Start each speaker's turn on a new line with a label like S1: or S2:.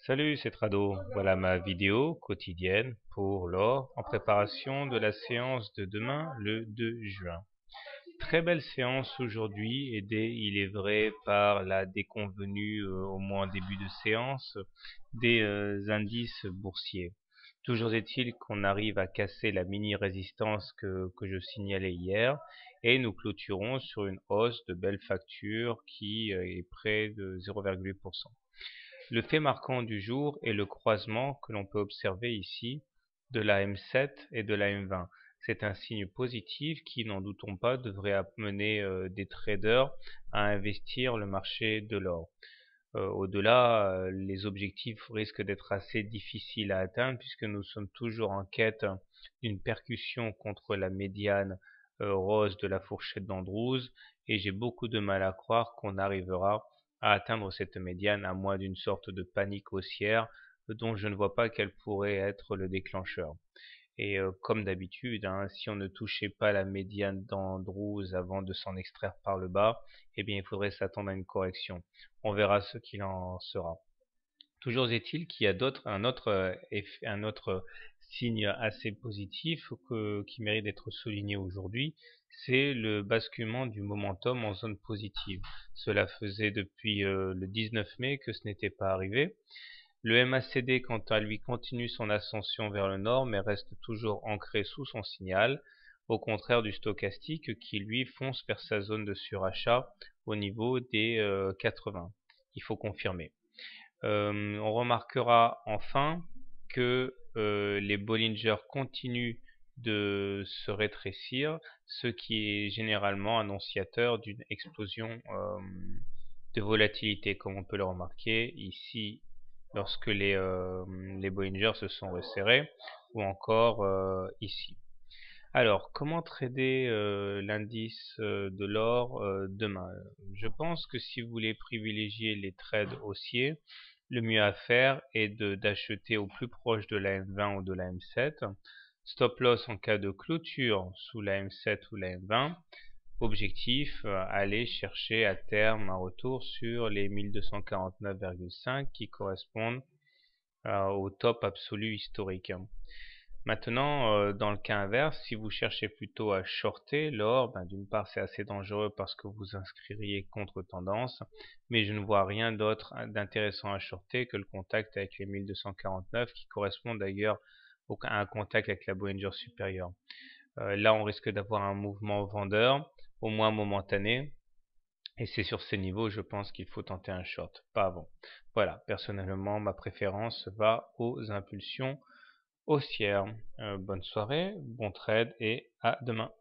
S1: Salut, c'est Trado. Voilà ma vidéo quotidienne pour l'or en préparation de la séance de demain, le 2 juin. Très belle séance aujourd'hui, aidée, il est vrai, par la déconvenue, au moins en début de séance, des indices boursiers. Toujours est-il qu'on arrive à casser la mini-résistance que je signalais hier et nous clôturons sur une hausse de belle facture qui est près de 0,8%. Le fait marquant du jour est le croisement que l'on peut observer ici de la M7 et de la M20. C'est un signe positif qui, n'en doutons pas, devrait amener des traders à investir le marché de l'or. Au-delà, les objectifs risquent d'être assez difficiles à atteindre puisque nous sommes toujours en quête d'une percussion contre la médiane rose de la fourchette d'Andrews et j'ai beaucoup de mal à croire qu'on arrivera à atteindre cette médiane à moins d'une sorte de panique haussière dont je ne vois pas quel pourrait être le déclencheur. Et comme d'habitude, hein, si on ne touchait pas la médiane d'Andrews avant de s'en extraire par le bas, eh bien il faudrait s'attendre à une correction. On verra ce qu'il en sera. Toujours est-il qu'il y a un autre signe assez positif qui mérite d'être souligné aujourd'hui, c'est le basculement du momentum en zone positive. Cela faisait depuis le 19 mai que ce n'était pas arrivé. Le MACD, quant à lui, continue son ascension vers le nord, mais reste toujours ancré sous son signal, au contraire du stochastique qui, lui, fonce vers sa zone de surachat au niveau des 80. Il faut confirmer. On remarquera enfin que les Bollinger continuent de se rétrécir, ce qui est généralement annonciateur d'une explosion de volatilité, comme on peut le remarquer ici lorsque les Bollinger se sont resserrés, ou encore ici. Alors, comment trader l'indice de l'or demain? Je pense que si vous voulez privilégier les trades haussiers, le mieux à faire est d'acheter au plus proche de la M20 ou de la M7. Stop loss en cas de clôture sous la M7 ou la M20. Objectif, aller chercher à terme un retour sur les 1249,5 qui correspondent au top absolu historique. Maintenant, dans le cas inverse, si vous cherchez plutôt à shorter l'or, d'une part c'est assez dangereux parce que vous inscririez contre tendance, mais je ne vois rien d'autre d'intéressant à shorter que le contact avec les 1249 qui correspond d'ailleurs à un contact avec la Bollinger supérieure. Là on risque d'avoir un mouvement vendeur, au moins momentané, et c'est sur ces niveaux je pense qu'il faut tenter un short, pas avant. Voilà, personnellement ma préférence va aux impulsions haussière. Bonne soirée, bon trade et à demain.